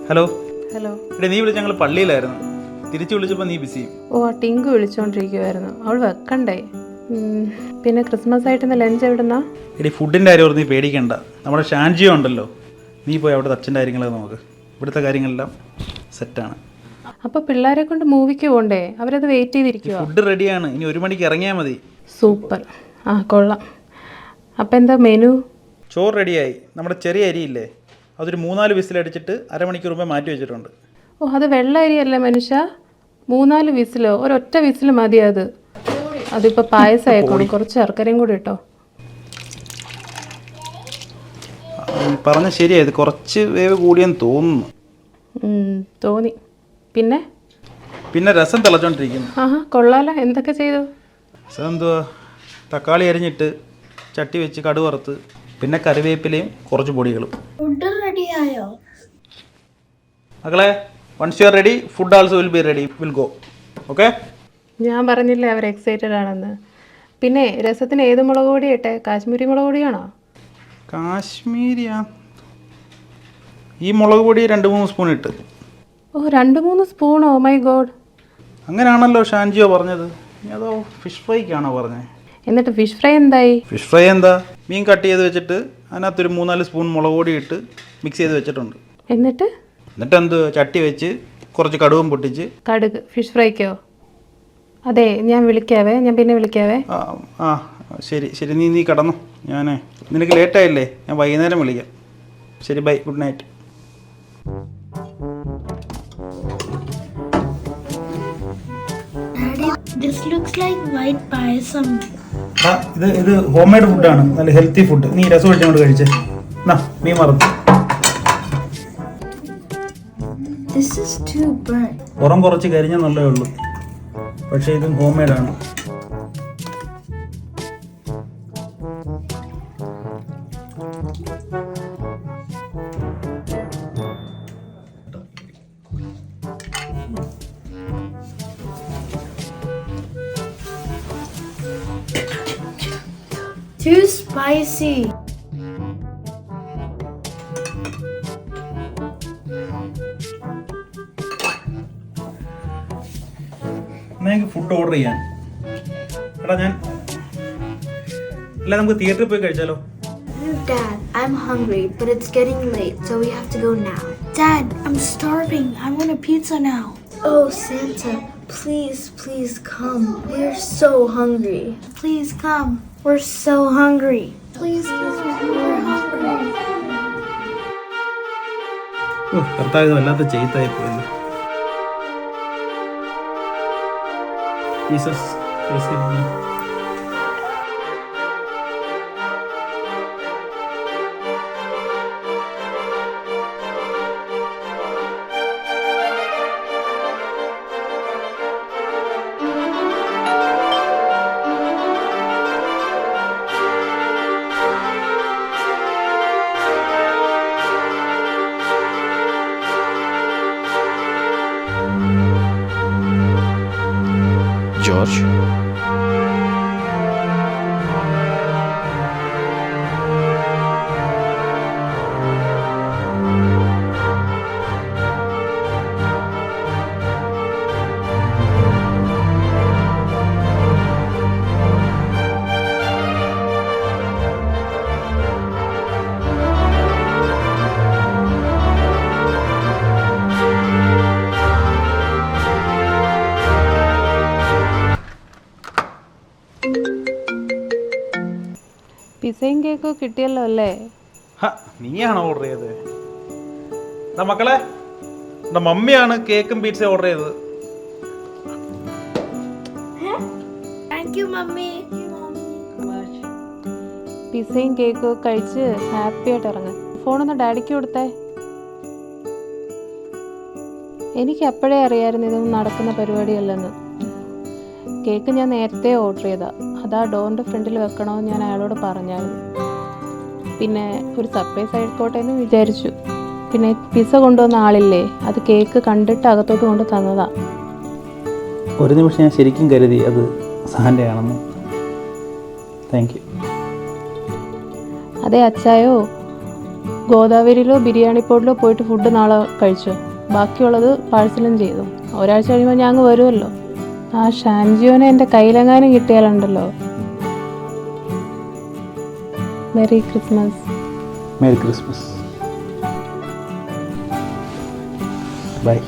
Hello. Hello. എടേ, നീ വിളിച്ച ഞങ്ങൾ പള്ളിയിലായിരുന്നു. തിരിച്ചു വിളിച്ചപ്പോൾ നീ ബിസി. ഓ, ടിങ്കു വിളിച്ചോണ്ടിരിക്കുവായിരുന്നു. അവൾ വെക്കണ്ടേ. പിന്നെ ക്രിസ്മസ് ആയിട്ട് ഇന്ന് ലഞ്ച് എവിടുന്നാ? എടി, ഫുഡിൻ്റെ കാര്യം നീ പേടിക്കണ്ട. നമ്മുടെ ഷാൻജിയോ ഉണ്ടല്ലോ, നീ പോയി അവിടുത്തെ അച്ഛൻ്റെ കാര്യങ്ങളൊക്കെ നോക്ക്. ഇവിടുത്തെ കാര്യങ്ങളെല്ലാം സെറ്റാണ്. അപ്പോൾ പിള്ളേരെ കൊണ്ട് മൂവിക്ക് പോകണ്ടേ? അവരത് വെയിറ്റ് ചെയ്തിരിക്കുവോ? ഫുഡ് റെഡിയാണ്, ഇനി 1 മണിക്ക് ഇറങ്ങിയാൽ മതി. സൂപ്പർ. ആ, കൊള്ളാം. അപ്പം എന്താ മെനു? ചോറ് റെഡിയായി. നമ്മുടെ ചെറിയ അരിയില്ലേ, അതൊരു 3-4 വിസിലടിച്ചിട്ട് അരമണിക്കൂർ മുമ്പേ മാറ്റി വെച്ചിട്ടുണ്ട്. ഓ, അത് വെള്ള അരിയല്ലേ മനുഷ്യ? 3-4 വിസിലോ? ഒരൊറ്റ വിസിൽ മതി. അതിപ്പോൾ പായസമായിക്കോളും. കുറച്ച് ശർക്കരയും കൂടി ഇട്ടോ. പറഞ്ഞ ശരിയായത്, കുറച്ച് വേവ് കൂടിയെന്ന് തോന്നുന്നു. തോന്നി. പിന്നെ രസം തിളച്ചോണ്ടിരിക്കുന്നു. ആഹാ, കൊള്ളാലോ. എന്തൊക്കെ ചെയ്തു? രസം എന്തുവാ, തക്കാളി അരിഞ്ഞിട്ട് ചട്ടി വെച്ച് കടുക് വറുത്ത്, പിന്നെ കറിവേപ്പിലയും കുറച്ച് പൊടികളും. ഫുഡ് റെഡിയായോ മക്കളെ? Once you are ready, food also will be ready. Will go. Okay? ഞാൻ പറഞ്ഞില്ലേ അവർ എക്സൈറ്റഡ് ആണെന്ന്. പിന്നെ രസത്തിന് ഏത് മുളക് പൊടി ഇട്ടെ? കാശ്മീരി മുളക് പൊടിയാണോ? കാശ്മീരിയാ. ഈ മുളക് പൊടി 2-3 സ്പൂൺ ഇട്ട്. ഓ, 2-3 സ്പൂണോ? My God. അങ്ങനെയാണല്ലോ ഷാൻജിയോ പറഞ്ഞത്. അതോ ഫിഷ് ഫ്രൈക്കാണോ പറഞ്ഞത്? എന്നിട്ട് ഫിഷ് ഫ്രൈ എന്തായി? ഫിഷ് ഫ്രൈ എന്താ, മീൻ കട്ട് ചെയ്ത് വെച്ചിട്ട് അതിനകത്തൊരു 3-4 സ്പൂൺ മുളക് പൊടി ഇട്ട് മിക്സ് ചെയ്ത് വെച്ചിട്ടുണ്ട്. എന്നിട്ട് എന്ത്, ചട്ടി വെച്ച് കുറച്ച് കടുകും പൊട്ടിച്ച്. കടുക് ഫിഷ് ഫ്രൈക്കോ? അതെ, ഞാൻ വിളിക്കാവേ. ഞാൻ പിന്നെ വിളിക്കാവേ. ആ ശരി ശരി, നീ കടന്നു. നിനക്ക് ലേറ്റായില്ലേ, ഞാൻ വൈകുന്നേരം വിളിക്കാം. ശരി, bye, good night. This looks like white payasam. ഇത് ഹോം മെയ്ഡ് ഫുഡാണ്, നല്ല ഹെൽത്തി ഫുഡ്. നീ രസം ഒഴിച്ചങ്ങോട്ട് കഴിച്ചേ. നീ മറന്നു. This is too burnt. പുറം കുറച്ച് കരിഞ്ഞെന്നുള്ളേ ഉള്ളൂ, പക്ഷേ ഇതും ഹോം മെയ്ഡാണ്. Too spicy. എനിക്ക് ഫുഡ് ഓർഡർ ചെയ്യാൻ. നമുക്ക് തിയേറ്ററിൽ പോയി കഴിച്ചാലോ? Dad, I'm hungry, but it's getting late, so we have to go now. Dad, I'm starving. I want a pizza now. Oh, Santa, please come. We're so hungry. Please come. We're so hungry. Please come. We're hungry. കർത്താവ്, വല്ലാത്ത ചെയ്തായി പോയല്ലോ. Jesus, please help me. George? പിസയും കേക്കും കിട്ടിയല്ലോ അല്ലേ? നീയാണോ order ചെയ്തത്? മക്കളെ, എൻ്റെ മമ്മിയാണ് കേക്കും പിസ്സയും ഓർഡർ ചെയ്തത്. Thank you, Mummy. പിസയും കേക്കും കഴിച്ച് ഹാപ്പി ആയിട്ട് ഇറങ്ങാം. ഫോണൊന്ന് ഡാഡിക്ക് കൊടുത്തേ. എനിക്ക് അപ്പോഴേ അറിയാമായിരുന്നു ഇതൊന്നും നടക്കുന്ന പരിപാടിയല്ലെന്ന്. കേക്ക് ഞാൻ നേരത്തെ ഓർഡർ ചെയ്താ. അതാ ഡോറിൻ്റെ ഫ്രണ്ടിൽ വെക്കണമെന്ന് ഞാൻ അയാളോട് പറഞ്ഞായിരുന്നു. പിന്നെ ഒരു സർപ്രൈസ് ആയിക്കോട്ടെ എന്ന് വിചാരിച്ചു. പിന്നെ പിസ്സ കൊണ്ടുവന്ന ആളില്ലേ, അത് കേക്ക് കണ്ടിട്ട് അകത്തോട്ട് കൊണ്ട് തന്നതാ. ഒരു നിമിഷം ഞാൻ ശരിക്കും കരുതി അത് സാൻ്റെ ആണെന്ന്. Thank you. അതെ അച്ചായോ, ഗോദാവരിയിലോ ബിരിയാണി പോട്ടിലോ പോയിട്ട് ഫുഡ് നാളെ കഴിച്ചോ. ബാക്കിയുള്ളത് പാഴ്സലും ചെയ്തു. ഒരാഴ്ച കഴിയുമ്പോൾ ഞാൻ അങ്ങ് വരുമല്ലോ. ആ ഷാൻജിയോനെ എൻ്റെ കയ്യിലെങ്ങാനും കിട്ടിയാലുണ്ടല്ലോ. Merry Christmas. Merry Christmas. By.